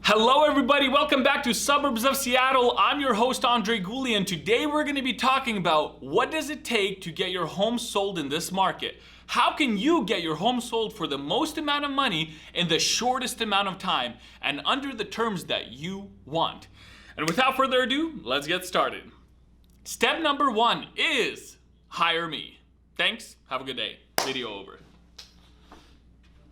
Hello everybody, welcome back to Suburbs of Seattle. I'm your host Andrey Gulyy, and today we're going to be talking about what does it take to get your home sold in this market. How can you get your home sold for the most amount of money in the shortest amount of time and under the terms that you want? And without further ado, let's get started. Step number one is hire me. Thanks, have a good day. Video over.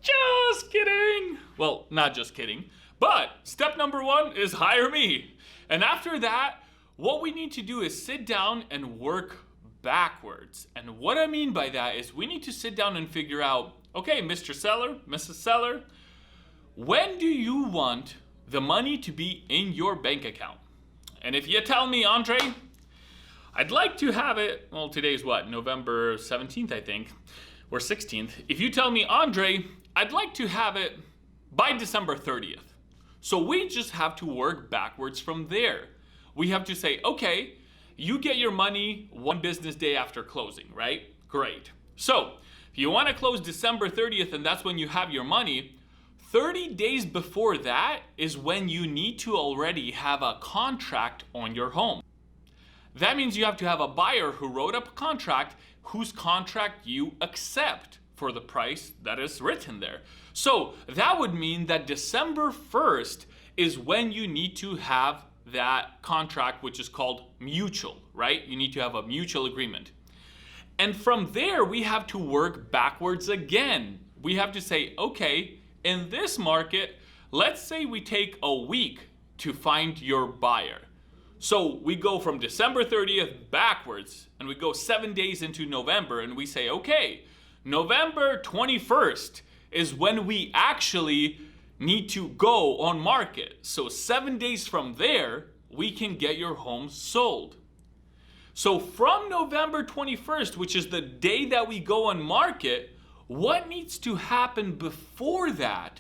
Just kidding. Well, not just kidding. But step number one is hire me. And after that, what we need to do is sit down and work backwards. And what I mean by that is we need to sit down and figure out, okay, Mr. Seller, Mrs. Seller, when do you want the money to be in your bank account? And if you tell me, Andre, I'd like to have it, well, today's what, November 17th, I think, or 16th. If you tell me, Andre, I'd like to have it by December 30th. So we just have to work backwards from there. We have to say, okay, you get your money one business day after closing, right? Great. So if you want to close December 30th and that's when you have your money, 30 days before that is when you need to already have a contract on your home. That means you have to have a buyer who wrote up a contract whose contract you accept for the price that is written there. So that would mean that December 1st is when you need to have that contract, which is called mutual, right? You need to have a mutual agreement. And from there, we have to work backwards again. We have to say, okay, in this market, let's say we take a week to find your buyer. So we go from December 30th backwards and we go 7 days into November and we say, okay, November 21st is when we actually need to go on market. So 7 days from there, we can get your home sold. So from November 21st, which is the day that we go on market, what needs to happen before that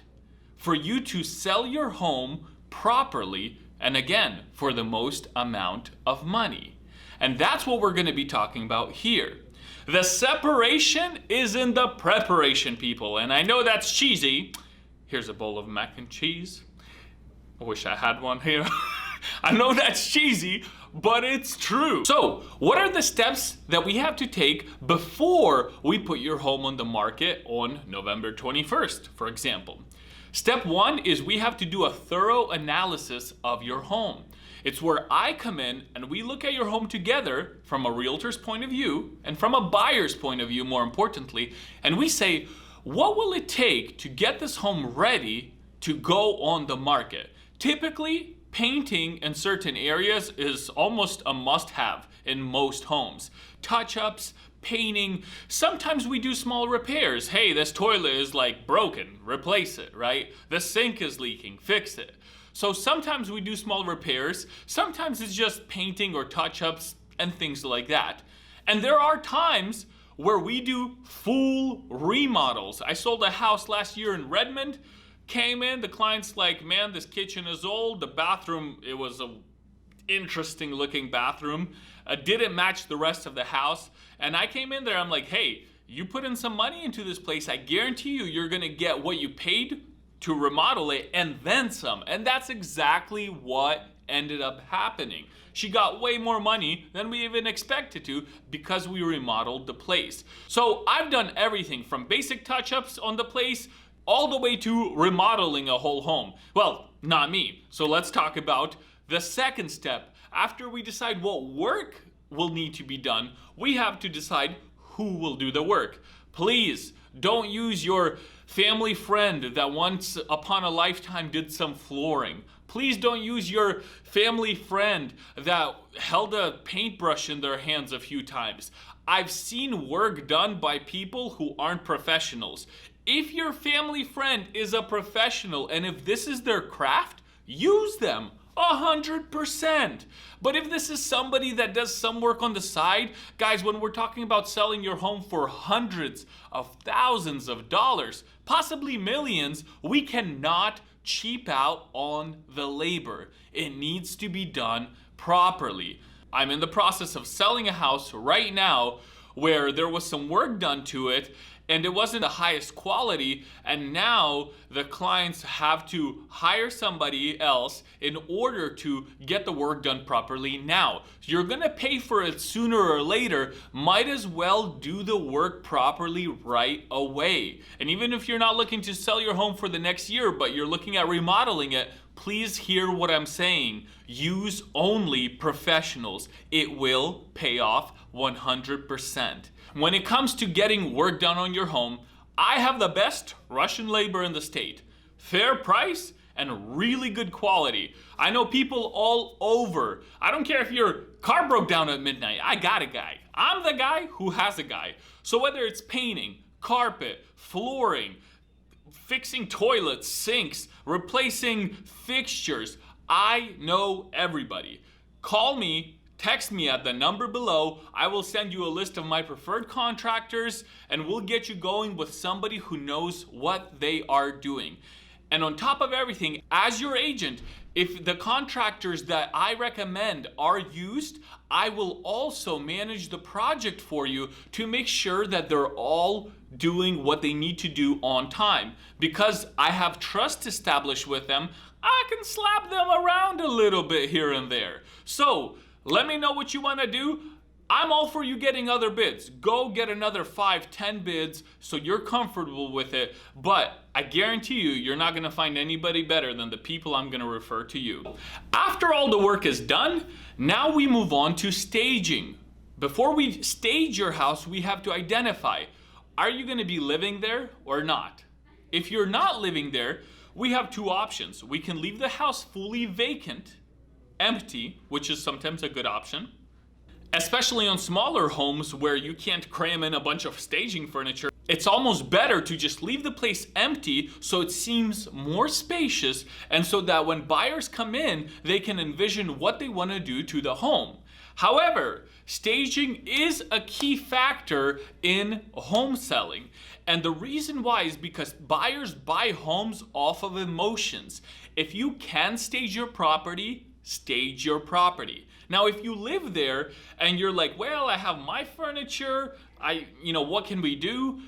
for you to sell your home properly and again, for the most amount of money? And that's what we're going to be talking about here. The separation is in the preparation, people. And I know that's cheesy. Here's a bowl of mac and cheese. I wish I had one here. I know that's cheesy, but it's true. So, what are the steps that we have to take before we put your home on the market on November 21st, for example? Step one is we have to do a thorough analysis of your home. It's where I come in and we look at your home together from a realtor's point of view and from a buyer's point of view, more importantly, and we say, what will it take to get this home ready to go on the market? Typically, painting in certain areas is almost a must-have in most homes. Touch-ups, painting, sometimes we do small repairs. Hey, this toilet is like broken, replace it, right? The sink is leaking, fix it. So sometimes we do small repairs, sometimes it's just painting or touch-ups and things like that. And there are times where we do full remodels. I sold a house last year in Redmond, came in, the client's like, man, this kitchen is old, the bathroom, it was a interesting looking bathroom, didn't match the rest of the house. And I came in there, I'm like, hey, you put in some money into this place, I guarantee you, you're gonna get what you paid to remodel it and then some. And that's exactly what ended up happening. She got way more money than we even expected to because we remodeled the place. So I've done everything from basic touch-ups on the place all the way to remodeling a whole home. Well, not me. So let's talk about the second step. After we decide what work will need to be done, we have to decide who will do the work. Please don't use your family friend that once upon a lifetime did some flooring. Please don't use your family friend that held a paintbrush in their hands a few times. I've seen work done by people who aren't professionals. If your family friend is a professional and if this is their craft, use them. 100%. But if this is somebody that does some work on the side, guys, when we're talking about selling your home for hundreds of thousands of dollars, possibly millions, we cannot cheap out on the labor. It needs to be done properly. I'm in the process of selling a house right now where there was some work done to it and it wasn't the highest quality, and now the clients have to hire somebody else in order to get the work done properly now. You're gonna pay for it sooner or later, might as well do the work properly right away. And even if you're not looking to sell your home for the next year, but you're looking at remodeling it, please hear what I'm saying. Use only professionals. It will pay off 100%. When it comes to getting work done on your home, I have the best Russian labor in the state. Fair price and really good quality. I know people all over. I don't care if your car broke down at midnight, I got a guy. I'm the guy who has a guy. So whether it's painting, carpet, flooring, fixing toilets, sinks, replacing fixtures, I know everybody. Call me. Text me at the number below. I will send you a list of my preferred contractors and we'll get you going with somebody who knows what they are doing. And on top of everything, as your agent, if the contractors that I recommend are used, I will also manage the project for you to make sure that they're all doing what they need to do on time. Because I have trust established with them, I can slap them around a little bit here and there. So, let me know what you want to do. I'm all for you getting other bids. Go get another 5, 10 bids so you're comfortable with it. But I guarantee you, you're not going to find anybody better than the people I'm going to refer to you. After all the work is done, now we move on to staging. Before we stage your house, we have to identify, are you going to be living there or not? If you're not living there, we have two options. We can leave the house fully vacant, empty, which is sometimes a good option, especially on smaller homes where you can't cram in a bunch of staging furniture. It's almost better to just leave the place empty so it seems more spacious and so that when buyers come in, they can envision what they want to do to the home. However, staging is a key factor in home selling. And the reason why is because buyers buy homes off of emotions. If you can stage your property, stage your property. Now, if you live there and you're like, well, I have my furniture, what can we do?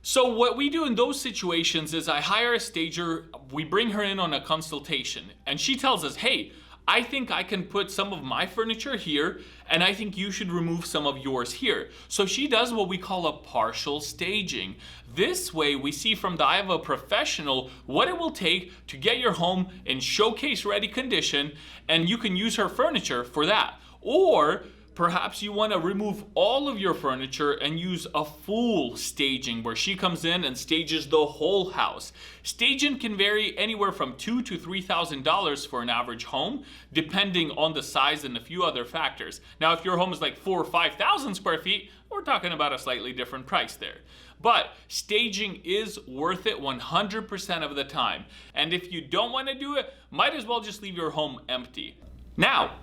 So what we do in those situations is I hire a stager, we bring her in on a consultation, and she tells us, hey, I think I can put some of my furniture here, and I think you should remove some of yours here. So she does what we call a partial staging. This way we see from the eye of a professional what it will take to get your home in showcase ready condition, and you can use her furniture for that. Or perhaps you want to remove all of your furniture and use a full staging where she comes in and stages the whole house. Staging can vary anywhere from $2,000 to $3,000 for an average home, depending on the size and a few other factors. Now, if your home is like 4,000 or 5,000 square feet, we're talking about a slightly different price there. But staging is worth it 100% of the time. And if you don't want to do it, might as well just leave your home empty. Now,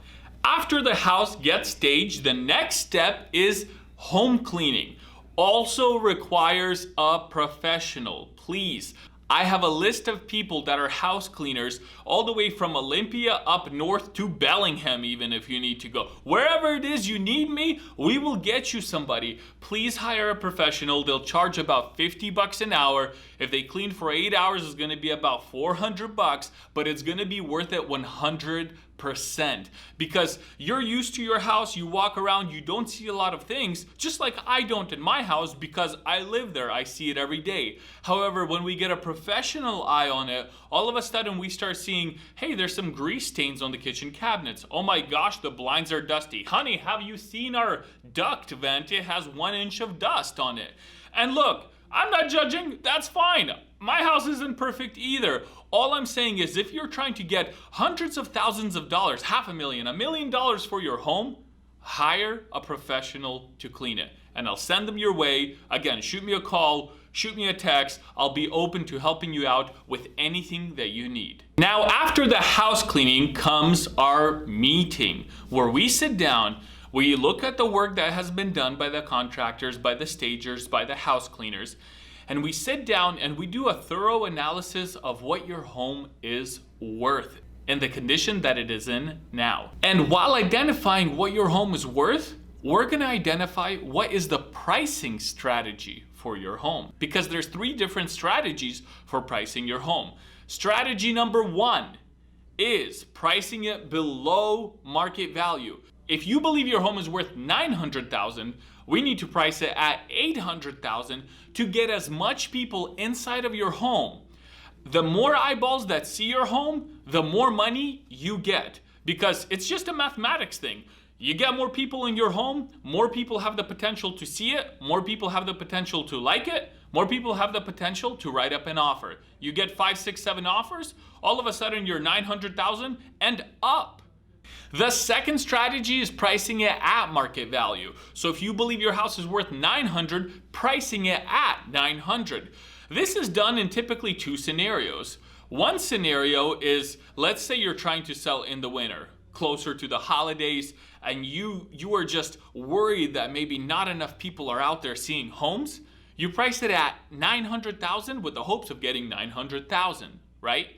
after the house gets staged, the next step is home cleaning. Also requires a professional. Please, I have a list of people that are house cleaners all the way from Olympia up north to Bellingham, even if you need to go. Wherever it is you need me, we will get you somebody. Please hire a professional. They'll charge about $50 an hour. If they clean for 8 hours, it's gonna be about $400, but it's gonna be worth it 100%. Because you're used to your house, you walk around, you don't see a lot of things, just like I don't in my house because I live there, I see it every day. However, when we get a professional eye on it, all of a sudden we start seeing, hey, there's some grease stains on the kitchen cabinets. Oh my gosh, the blinds are dusty. Honey, have you seen our duct vent? It has 1 inch of dust on it. And look, I'm not judging, that's fine. My house isn't perfect either. All I'm saying is if you're trying to get hundreds of thousands of dollars, $500,000, $1 million for your home, hire a professional to clean it. And I'll send them your way. Again, shoot me a call, shoot me a text. I'll be open to helping you out with anything that you need. Now, after the house cleaning comes our meeting, where we sit down, we look at the work that has been done by the contractors, by the stagers, by the house cleaners, and we sit down and we do a thorough analysis of what your home is worth in the condition that it is in now. And while identifying what your home is worth, we're gonna identify what is the pricing strategy for your home. Because there's 3 different strategies for pricing your home. Strategy number 1 is pricing it below market value. If you believe your home is worth $900,000, we need to price it at $800,000 to get as much people inside of your home. The more eyeballs that see your home, the more money you get, because it's just a mathematics thing. You get more people in your home, more people have the potential to see it, more people have the potential to like it, more people have the potential to write up an offer. You get 5, 6, 7 offers, all of a sudden you're $900,000 and up. The second strategy is pricing it at market value. So if you believe your house is worth $900,000, pricing it at $900,000. This is done in typically 2 scenarios. One scenario is, let's say you're trying to sell in the winter, closer to the holidays, and you are just worried that maybe not enough people are out there seeing homes. You price it at $900,000 with the hopes of getting $900,000, right?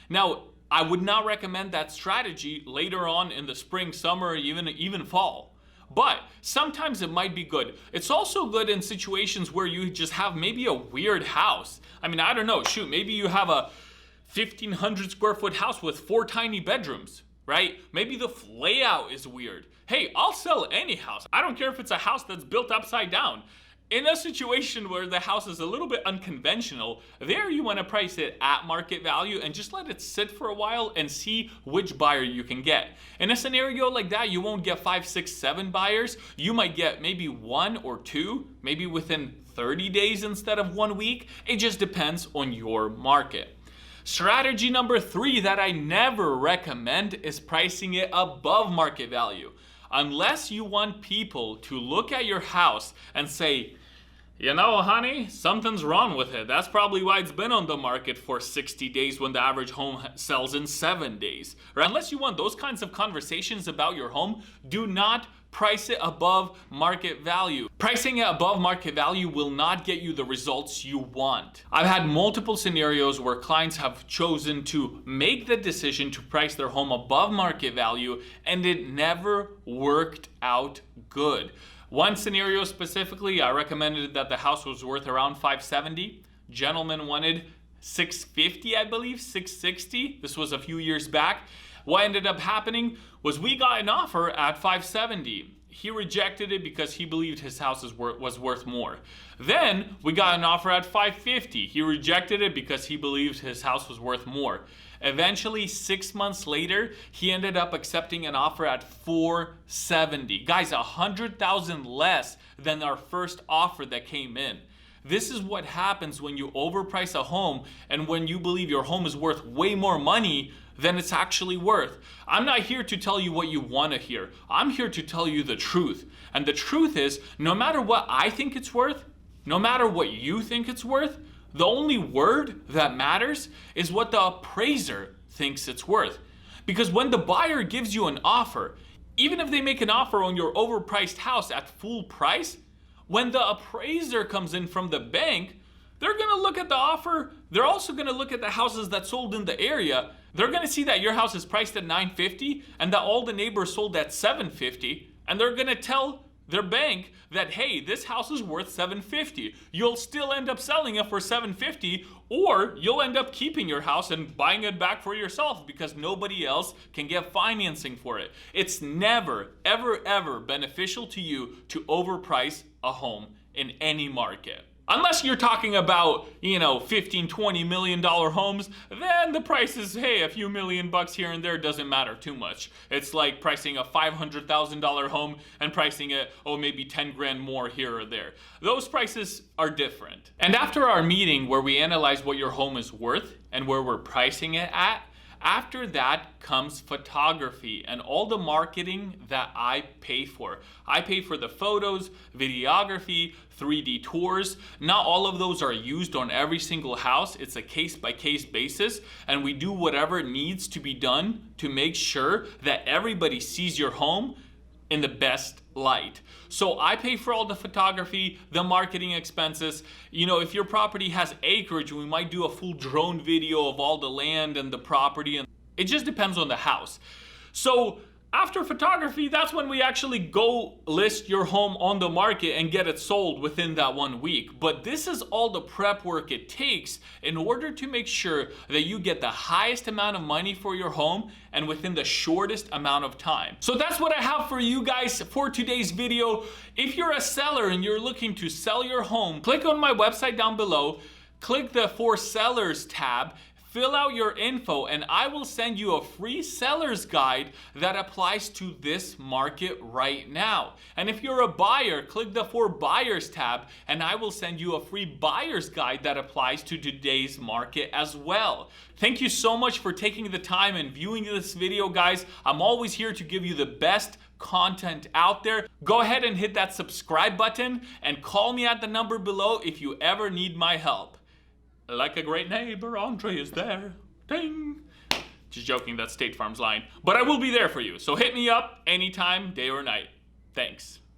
Now, I would not recommend that strategy later on in the spring, summer, even fall. But sometimes it might be good. It's also good in situations where you just have maybe a weird house. I mean, I don't know, shoot, maybe you have a 1,500 square foot house with 4 tiny bedrooms, right? Maybe the layout is weird. Hey, I'll sell any house. I don't care if it's a house that's built upside down. In a situation where the house is a little bit unconventional, there you want to price it at market value and just let it sit for a while and see which buyer you can get. In a scenario like that, you won't get 5, 6, 7 buyers. You might get maybe 1 or 2, maybe within 30 days instead of 1 week. It just depends on your market. Strategy number 3 that I never recommend is pricing it above market value. Unless you want people to look at your house and say, you know, honey, something's wrong with it. That's probably why it's been on the market for 60 days when the average home sells in 7 days. Or unless you want those kinds of conversations about your home, do not price it above market value. Pricing it above market value will not get you the results you want. I've had multiple scenarios where clients have chosen to make the decision to price their home above market value, and it never worked out good. One scenario specifically, I recommended that the house was worth around $570,000. Gentleman wanted $650,000, I believe, $660,000. This was a few years back. What ended up happening was we got an offer at $570,000. He rejected it because he believed his house was worth more. Then we got an offer at $550,000. He rejected it because he believed his house was worth more. Eventually, 6 months later, he ended up accepting an offer at $470,000. Guys, $100,000 less than our first offer that came in. This is what happens when you overprice a home and when you believe your home is worth way more money than it's actually worth. I'm not here to tell you what you want to hear. I'm here to tell you the truth. And the truth is, no matter what I think it's worth, no matter what you think it's worth, the only word that matters is what the appraiser thinks it's worth. Because when the buyer gives you an offer, even if they make an offer on your overpriced house at full price, when the appraiser comes in from the bank, they're going to look at the offer. They're also going to look at the houses that sold in the area. They're going to see that your house is priced at $950,000 and that all the neighbors sold at $750,000. And they're going to tell their bank that, hey, this house is worth $750,000. You'll still end up selling it for $750,000, or you'll end up keeping your house and buying it back for yourself because nobody else can get financing for it. It's never, ever, ever beneficial to you to overprice a home in any market. Unless you're talking about, $15, $20 million homes, then the price is, hey, a few $1,000,000 here and there doesn't matter too much. It's like pricing a $500,000 home and pricing it, maybe 10 grand more here or there. Those prices are different. And after our meeting where we analyze what your home is worth and where we're pricing it at, after that comes photography and all the marketing that I pay for. I pay for the photos, videography, 3D tours. Not all of those are used on every single house. It's a case-by-case basis, and we do whatever needs to be done to make sure that everybody sees your home in the best light. So I pay for all the photography, the marketing expenses. If your property has acreage, we might do a full drone video of all the land and the property. And it just depends on the house. So After photography, that's when we actually go list your home on the market and get it sold within that 1 week. But this is all the prep work it takes in order to make sure that you get the highest amount of money for your home and within the shortest amount of time. So that's what I have for you guys for today's video. If you're a seller and you're looking to sell your home, click on my website down below, click the For Sellers tab, fill out your info, and I will send you a free seller's guide that applies to this market right now. And if you're a buyer, click the For Buyers tab, and I will send you a free buyer's guide that applies to today's market as well. Thank you so much for taking the time and viewing this video, guys. I'm always here to give you the best content out there. Go ahead and hit that subscribe button and call me at the number below if you ever need my help. Like a great neighbor, Andrey is there. Ding. Just joking, that's State Farm's line. But I will be there for you. So hit me up anytime, day or night. Thanks.